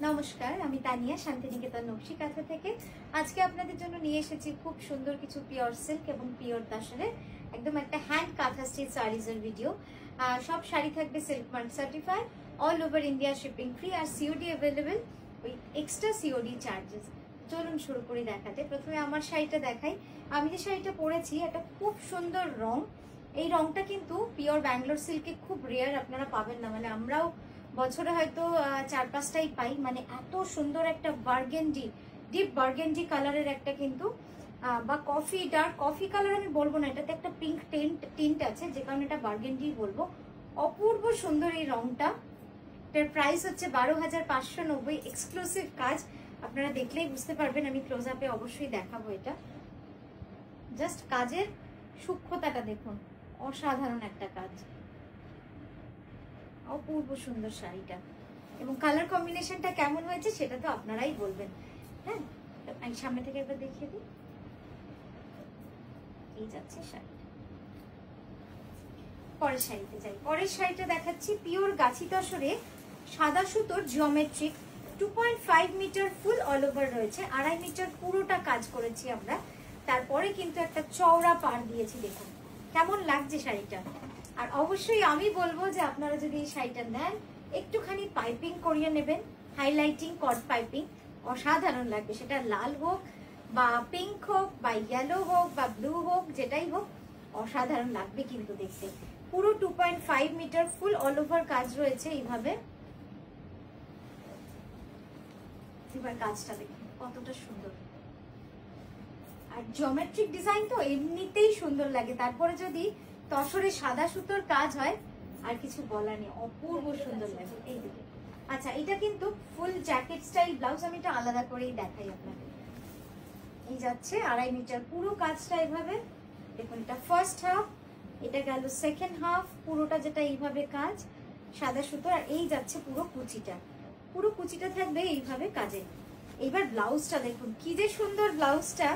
নমস্কার, আমি তানিয়া শান্তিনিকেতন নকশি কাঁথা থেকে। আজকে আপনাদের জন্য নিয়ে এসেছি খুব সুন্দর কিছু পিওর সিল্ক এবং পিওর তাসরের একদম একটা হ্যান্ড কাঁথা স্টিচ শাড়িজের ভিডিও। সব শাড়ি থাকবে silk mark certified, all over India shipping free, আর COD available with extra COD charges. চলুন শুরু করি দেখাতে। প্রথমে আমার শাড়িটা দেখাই। আমি যে শাড়িটা পরেছি একটা খুব সুন্দর রং। এই রংটা কিন্তু পিওর ব্যাঙ্গালোর সিল্কে খুব রেয়ার, আপনারা পাবেন না। মানে আমরাও বছরে হয়তো 4-5টাই পাই। মানে এত সুন্দর একটা বার্গেন্ডি, ডিপ বার্গেন্ডি কালারের একটা কিন্তু বা কফি, ডার্ক কফি কালার আমি বলবো না, এটাতে একটা পিঙ্ক টিন্ট আছে, যে কারণে এটা বার্গেন্ডি বলবো। অপূর্ব সুন্দর এই রংটা। এটার প্রাইস হচ্ছে 12,590। এক্সক্লুসিভ কাজ, আপনারা দেখলেই বুঝতে পারবেন। আমি ক্লোজ আপে অবশ্যই দেখাবো এটা। জাস্ট কাজের সূক্ষ্মতাটা দেখুন, অসাধারণ একটা কাজ, অপূর্ব সুন্দর শাড়িটা। এবং কালার কম্বিনেশনটা কেমন হয়েছে সেটা তো আপনারাই বলবেন। হ্যাঁ, আমি সামনে থেকে একবার দেখিয়ে দিই। এই যাচ্ছে শাড়ি। পরের শাড়িতে যাই। পরের শাড়িটা দেখাচ্ছি পিওর গাছি তসরে সাদা সুতোর geometric 2.5 metre full all over রয়েছে। 2.5 মিটার পুরোটা কাজ করেছি আমরা। তারপরে কিন্তু একটা চওড়া পাড় দিয়েছি। দেখুন কেমন লাগছে শাড়িটা। আর অবশ্যই আমি বলবো যে আপনারা যদি এই শাড়িটা নেন একটুখানি পাইপিং করিয়ে নেবেন, হাইলাইটিং কট পাইপিং, অসাধারণ লাগবে। সেটা লাল হোক বা পিঙ্ক হোক বা ইয়েলো হোক বা ব্লু হোক, যেটাই হোক অসাধারণ লাগবে কিন্তু দেখতে। পুরো 2.5 মিটার ফুল অল ওভার কাজ রয়েছে এইভাবে। এবার কাজটা দেখুন কতটা সুন্দর। আর জিওমেট্রিক ডিজাইন তো এমনিতেই সুন্দর লাগে, তারপরে যদি তসরে সাদা সুতোর কাজ হয় আর কিছু বলার নেই, অপূর্ব সুন্দর লাগে। এই দিকে আচ্ছা, এটা কিন্তু ফুল জ্যাকেট স্টাইল ব্লাউজ। আমি এটা আলাদা করেই দেখাই আপনাকে। এই যাচ্ছে 2.5 মিটার পুরো কাজটা এইভাবে। দেখুন এটা ফার্স্ট হাফ, এটা গেল সেকেন্ড হাফ, পুরোটা যেটা এইভাবে কাজ সাদা সুতো। আর এই যাচ্ছে পুরো কুচিটা, পুরো কুচিটা থাকবে এইভাবে কাজে। এইবার ব্লাউজটা দেখুন কি যে সুন্দর ব্লাউজটা।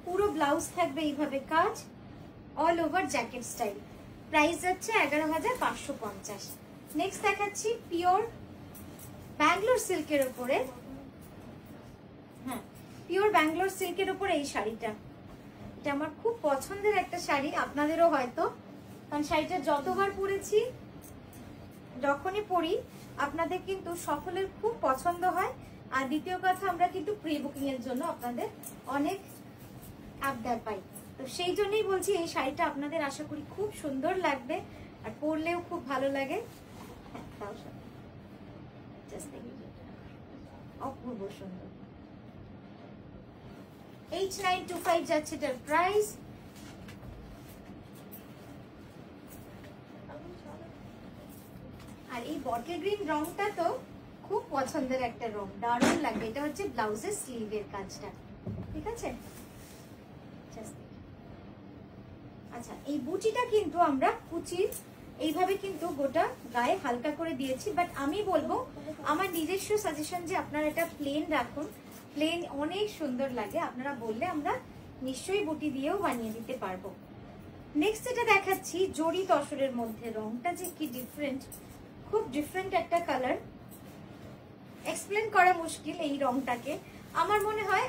পুরো ব্লাউজ থাকবে এইভাবে কাজ, all over jacket style. Price যাচ্ছে 11,550। নেক্সট দেখাচ্ছি পিওর ব্যাঙ্গালোর সিল্কের উপরে। হ্যাঁ, পিওর ব্যাঙ্গালোর সিল্কের উপরে এই শাড়িটা। এটা আমার খুব পছন্দের একটা শাড়ি, আপনাদেরও হয়তো, কারণ শাড়িটা যতবার পরেছি, যখনই পরি আপনাদের কিন্তু সকলের খুব পছন্দ হয়। আর দ্বিতীয় কথা, আমরা কিন্তু প্রি বুকিং এর জন্য আপনাদের অনেক আবদার পাই। তো সেই জন্যই বলছি এই শাড়িটা আপনাদের আশা করি খুব সুন্দর লাগবে আর পরলেও খুব ভালো লাগে। অপূর্ব সুন্দর। 8,925 যাচ্ছে এটার প্রাইস। আর এই বটল গ্রিন রংটা তো খুব পছন্দের একটা রং, দারুণ লাগবে। এটা হচ্ছে ব্লাউজের স্লিভের কাজটা, ঠিক আছে। আচ্ছা, এই বুটিটা কিন্তু আমরা কুচির এইভাবে কিন্তু গোটা গায়ে হালকা করে দিয়েছি। বাট আমি বলবো, আমার নিজস্ব সাজেশন যে আপনারা এটা প্লেন রাখুন, প্লেন অনেক সুন্দর লাগে। আপনারা বললে আমরা নিশ্চয়ই বুটি দিয়েও বানিয়ে দিতে পারবো। নেক্সট যেটা দেখাচ্ছি জরি তসরের মধ্যে, রংটা যে কি ডিফারেন্ট, খুব ডিফারেন্ট একটা কালার। এক্সপ্লেন করা মুশকিল এই রংটাকে। আমার মনে হয়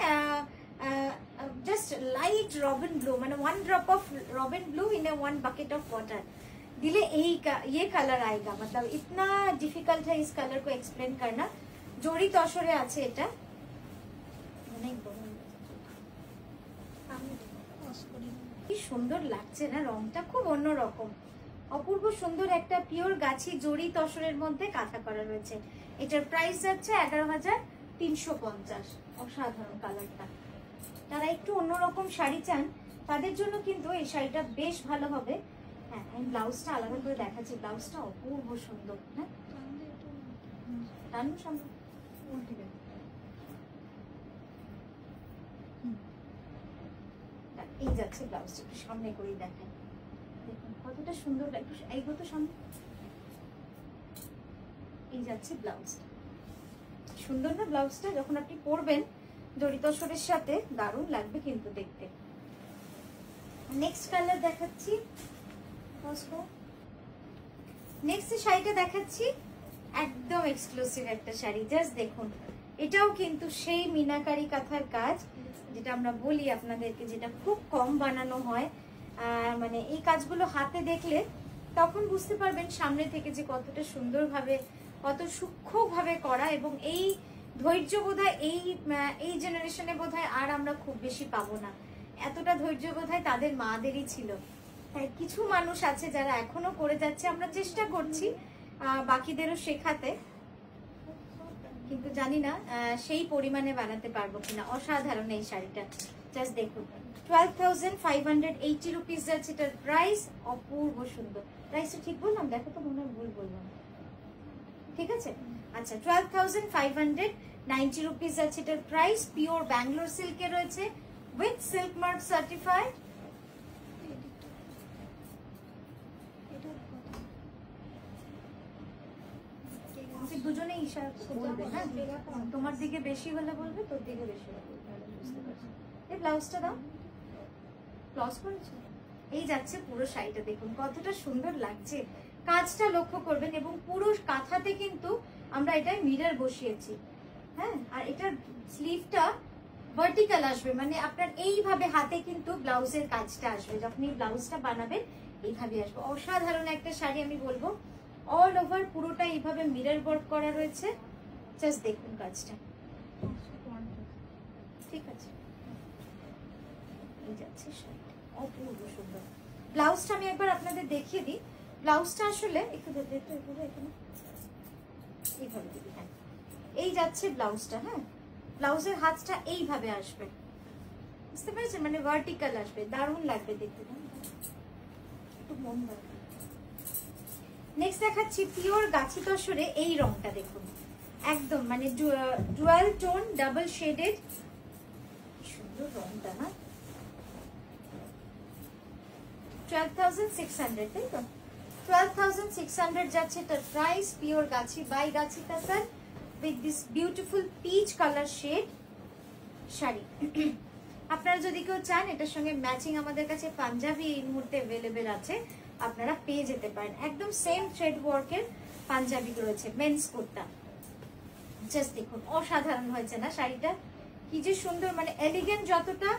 just light robin blue, মানে 1 drop of robin blue in a 1 bucket of water दिले ये कलर आएगा। मतलब इतना डिफिकल्ट है इस कलर को एक्सप्लेन करना। जोड़ी तसरे আছে এটা, অনেক বড় কি সুন্দর লাগছে না, রংটা খুব অন্যরকম, অপূর্ব সুন্দর একটা পিওর গাছি জড়ি তসরের মধ্যে কাঁথা করা রয়েছে। এটার প্রাইস যাচ্ছে 11,350। অসাধারণ কালারটা। যারা একটু অন্যরকম শাড়ি চান তাদের জন্য কিন্তু এই শাড়িটা বেশ ভালো হবে। হ্যাঁ, আমি ব্লাউজটা আলাদা করে দেখাচ্ছি। ব্লাউজটা অপূর্ব সুন্দর। হ্যাঁ, এই যাচ্ছে ব্লাউজটা, একটু সামনে করে দেখাই। দেখুন কতটা সুন্দর লাগবে। এই তো সামনে, এই যাচ্ছে ব্লাউজটা। সুন্দর না ব্লাউজটা? যখন আপনি পরবেন জড়ি তসরের সাথে দারুণ লাগবে কিন্তু দেখতে। নেক্সট কালার দেখাচ্ছি। নেক্সট শাড়িটা দেখাচ্ছি একদম এক্সক্লুসিভ একটা শাড়ি, জাস্ট দেখুন। এটাও কিন্তু সেই মিনাকারি কাঁথার কাজ, যেটা আমরা বলি আপনাদেরকে, যেটা খুব কম বানানো হয়। মানে এই কাজগুলো হাতে দেখলে তখন বুঝতে পারবেন সামনে থেকে যে কতটা সুন্দরভাবে, কত সূক্ষ্মভাবে করা। এবং এই ধৈর্য বোধহয় এই জেনারেশনে বোধহয় আর আমরা খুব বেশি পাবো না। এতটা ধৈর্য বোধহয় তাদের মাদেরই ছিল। কিছু মানুষ আছে যারা এখনো করে যাচ্ছে, আমরা চেষ্টা করছি বাকিদেরও শেখাতে, কিন্তু জানি না সেই পরিমাণে বানাতে পারবো কিনা। অসাধারণ এই শাড়িটা, জাস্ট দেখুন। 12,580 রুপিস যাচ্ছে এটার প্রাইস। অপূর্ব সুন্দর। প্রাইসটা ঠিক বললাম? দেখো তো, মনে হয় ভুল বললাম। ঠিক আছে, আচ্ছা 12,590 রুপিস যাচ্ছে এটার প্রাইস। পিওর ব্যাঙ্গালোর সিল্কে রয়েছে, উইথ সিল্ক মার্ক সার্টিফাইড। দুজনেই ইশারা বলবে, হ্যাঁ? তোমার দিকে বেশি হলে বলবে, তোর দিকে বেশি হলে বলবে, বুঝতে পারছি। এই ব্লাউজটা দাও, ক্লজ করেছো। এই যাচ্ছে পুরো শাড়িটা, দেখুন কতটা সুন্দর লাগছে। কাজটা লক্ষ্য করবেন, এবং পুরো কাঁথাতে কিন্তু আমরা এটা মিরর বসিয়েছি, হ্যাঁ। আর এটার স্লিভটা ভার্টিক্যাল আসবে, মানে আপনার এইভাবে হাতে কিন্তু ব্লাউজের কাজটা আসবে। যখন এই ব্লাউজটা বানাবেন এইভাবে আসবে। অসাধারণ একটা শাড়ি আমি বলবো। অল ওভার পুরোটা এইভাবে মিরর ওয়ার্ক করা রয়েছে, জাস্ট দেখুন কাজটা। ঠিক আছে, এই যাচ্ছে শাড়িটা, অপূর্ব সুন্দর। ব্লাউজটা আমি একবার আপনাদের দেখিয়ে দিই। ব্লাউজটা আসলে একটু এইভাবে দিবি, হ্যাঁ। এই যাচ্ছে ব্লাউজটা, হ্যাঁ। ব্লাউজের হাতটা এইভাবে আসবে, বুঝতে পেরেছেন? মানে ভার্টিক্যাল আসবে, দারুণ লাগবে দেখতে। একটু মন লাগবে। নেক্সট দেখাচ্ছি পিওর গাছি তসরে এই রংটা, দেখুন একদম মানে ডুয়াল টোন ডাবল শেডেড, সুন্দর রংটা, না? 12,600, তাই তো? 12,600 যাচ্ছে এটার প্রাইস। পিওর গাছি বাই গাছি কাতার with this beautiful peach colour shade sari. আপনারা যদি কেউ চান এটার সঙ্গে ম্যাচিং আমাদের কাছে পাঞ্জাবি এই মুহূর্তে অ্যাভেলেবেল আছে, আপনারা পেয়ে যেতে পারেন। একদম সেম থ্রেড ওয়ার্কের পাঞ্জাবি রয়েছে, মেন্স কুর্তা। জাস্ট দেখুন, অসাধারণ হয়েছে না শাড়িটা? কি যে সুন্দর, মানে এলিগেন্ট যতটা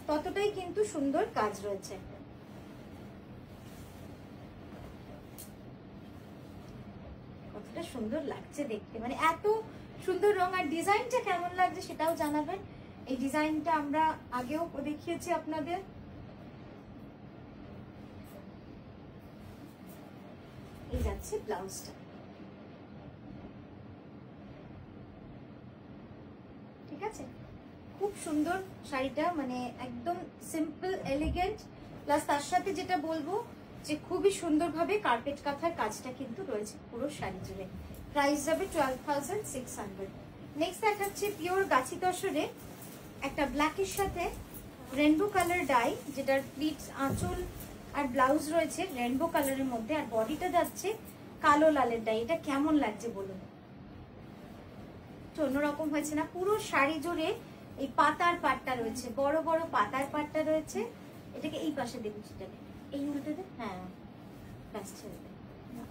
ততটাই কিন্তু সুন্দর কাজ রয়েছে। কতটা সুন্দর লাগছে দেখতে, মানে এত সুন্দর রং। আর ডিজাইনটা কেমন লাগছে সেটাও জানাবেন। এই ডিজাইনটা আমরা আগেও দেখিয়েছি আপনাদের। এই যাচ্ছে ব্লাউজটা, ঠিক আছে? খুব সুন্দর শাড়িটা, মানে একদম সিম্পল এলিগেন্ট, প্লাস তার সাথে যেটা বলবো যে খুবই সুন্দরভাবে কার্পেট কাঁথার কাজটা কিন্তু রয়েছে পুরো শাড়ি জুড়ে। প্রাইস যাবে 12,600। নেক্সট দেখাচ্ছে পিওর গাছি তসরে একটা ব্ল্যাকের সাথে রেনবো কালার ডাই, যেটার প্লিটস, আঁচল আর ব্লাউজ রয়েছে রেনবো কালারের মধ্যে, আর বডিটা যাচ্ছে কালো লালের ডাই। এটা কেমন লাগছে বলুন? অন্যরকম হয়েছে না? পুরো শাড়ি জুড়ে এই পাতার পাটটা রয়েছে, বড় বড় পাতার পাটটা রয়েছে। এটাকে এই পাশে দেখুন, সেটাকে এই উল্টে দে, হ্যাঁ ব্যাস ছেড়ে দে,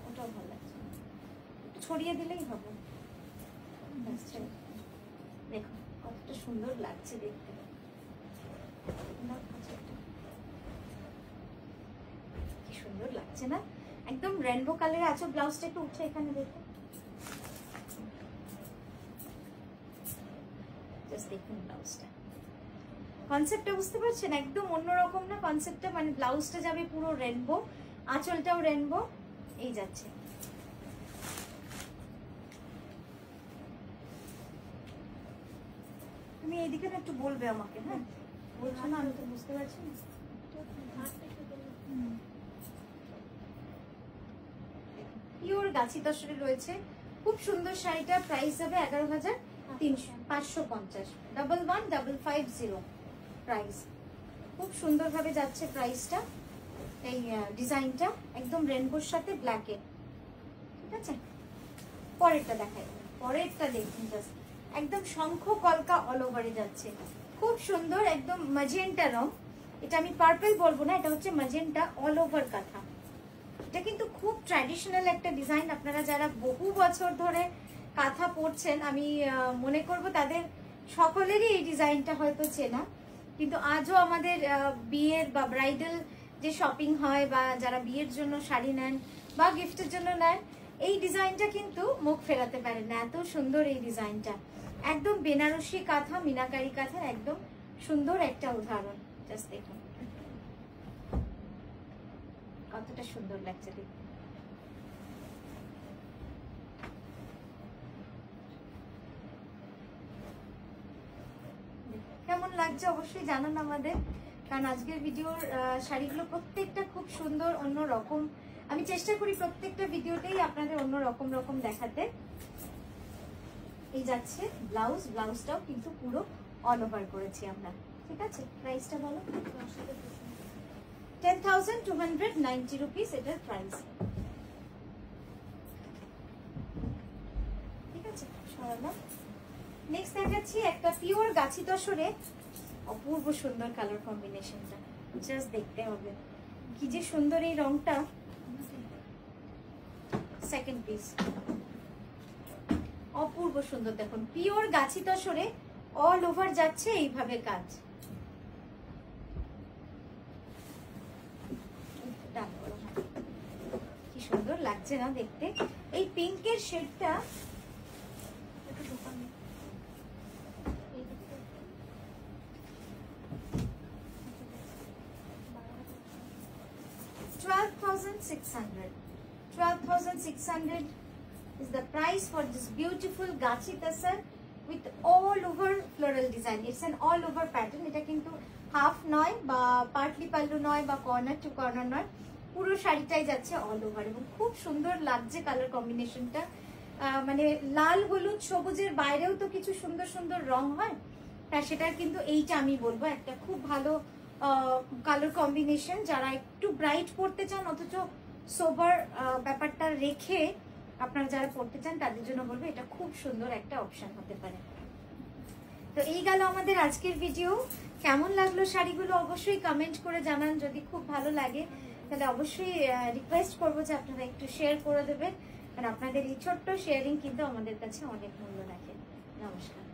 ওটাও ভালো লাগছে, একটু ছড়িয়ে দিলেই হবে। ব্যাস ছেড়ে দেখুন কতটা সুন্দর লাগছে দেখতে। কি সুন্দর লাগছে না? একদম রেনবো কালারে আছে। ব্লাউজটা একটু উঠে এখানে দেখুন, জাস্ট দেখুন ব্লাউজটা। কনসেপ্টটা বুঝতে পারছেন? একদম অন্যরকম না কনসেপ্টটা? মানে ব্লাউজটা যাবে পুরো রেনবো, আঁচলটাও রেনবো, এই যাচ্ছে। তুমি এইদিকে একটু বলবে আমাকে, হ্যাঁ? বলছো না, আমি তো বুঝতে পারছি না। পিওর গাছি তসরে রয়েছে, খুব সুন্দর শাড়িটা। প্রাইস যাবে 11,550, 11,550 প্রাইস। খুব সুন্দর ভাবে যাচ্ছে প্রাইসটা। এই ডিজাইনটা একদম রেনবোর সাথে ব্ল্যাকে, ঠিক আছে? পরেরটা দেখাই, পরেরটা দেখুন, জাস্ট একদম শঙ্খ কলকা অল ওভারে যাচ্ছে, খুব সুন্দর একদম ম্যাজেন্টা রং। এটা আমি পার্পল বলবো না, এটা হচ্ছে ম্যাজেন্টা অল ওভার কাঁথা। এটা কিন্তু খুব ট্র্যাডিশনাল একটা ডিজাইন। আপনারা যারা বহু বছর ধরে কাঁথা পরছেন, আমি মনে করব তাদের সকলেরই এই ডিজাইনটা হয়তো চেনা। কিন্তু আজও আমাদের বিয়ের বা ব্রাইডাল যে শপিং হয় বা যারা বিয়ের জন্য শাড়ি নেন বা গিফটের জন্য নেন, এই ডিজাইনটা কিন্তু মুখ ফেরাতে পারেন না, এত সুন্দর এই ডিজাইনটা। একদম বেনারসি কাঁথা, মিনাকারি কাঁথার একদম সুন্দর একটা উদাহরণ। জাস্ট দেখুন কতটা সুন্দর লাগছে দেখুন। কেমন লাগছে অবশ্যই জানান আমাদের, কারণ আজকের ভিডিওর শাড়িগুলো প্রত্যেকটা খুব সুন্দর, অন্য রকম। আমি চেষ্টা করি প্রত্যেকটা ভিডিওতেই আপনাদের অন্য রকম দেখাতে। এই যাচ্ছে ব্লাউজ, ব্লাউজটাও কিন্তু পুরো অল ওভার করেছি আমরা। ঠিক আছে, প্রাইসটা বলো। 10,290 রুপিস এটার প্রাইস। ঠিক আছে, সরালাম। নেক্সট দেখাচ্ছি একটা পিওর গাছি তসরে, অপূর্ব সুন্দর কালার কম্বিনেশনটা, জাস্ট দেখতে হবে কি যে সুন্দর এই রংটা। সেকেন্ড পিস, অপূর্ব সুন্দর। দেখুন পিওর গাছি তসরে অল ওভার যাচ্ছে এইভাবে কাজ। কি সুন্দর লাগছে না দেখতে। এই পিঙ্কের শেডটা 12,600. 12,600 is the price for this beautiful gachi tasar with all over floral design. It's an all over pattern. এটা কিন্তু হাফ নয় বা পার্টলি পাল্লু নয় বা কর্নার টু কর্নার নয়, পুরো শাড়িটাই যাচ্ছে অল ওভার এবং খুব সুন্দর লাগছে কালার কম্বিনেশনটা। মানে লাল হলুদ সবুজের বাইরেও তো কিছু সুন্দর সুন্দর রং হয়, তা সেটা কিন্তু এইটা আমি বলবো একটা খুব ভালো কালার কম্বিনেশন। যারা একটু ব্রাইট পড়তে চান অথচ সোবার ব্যাপারটা রেখে আপনারা যারা পড়তে চান তাদের জন্য বলবো এটা খুব সুন্দর একটা অপশন হতে পারে। তো এই গেল আমাদের আজকের ভিডিও। কেমন লাগলো শাড়িগুলো অবশ্যই কমেন্ট করে জানান। যদি খুব ভালো লাগে তাহলে অবশ্যই রিকোয়েস্ট করবো যে আপনারা একটু শেয়ার করে দেবেন, কারণ আপনাদের এই ছোট্ট শেয়ারিং কিন্তু আমাদের কাছে অনেক মূল্য রাখে। নমস্কার।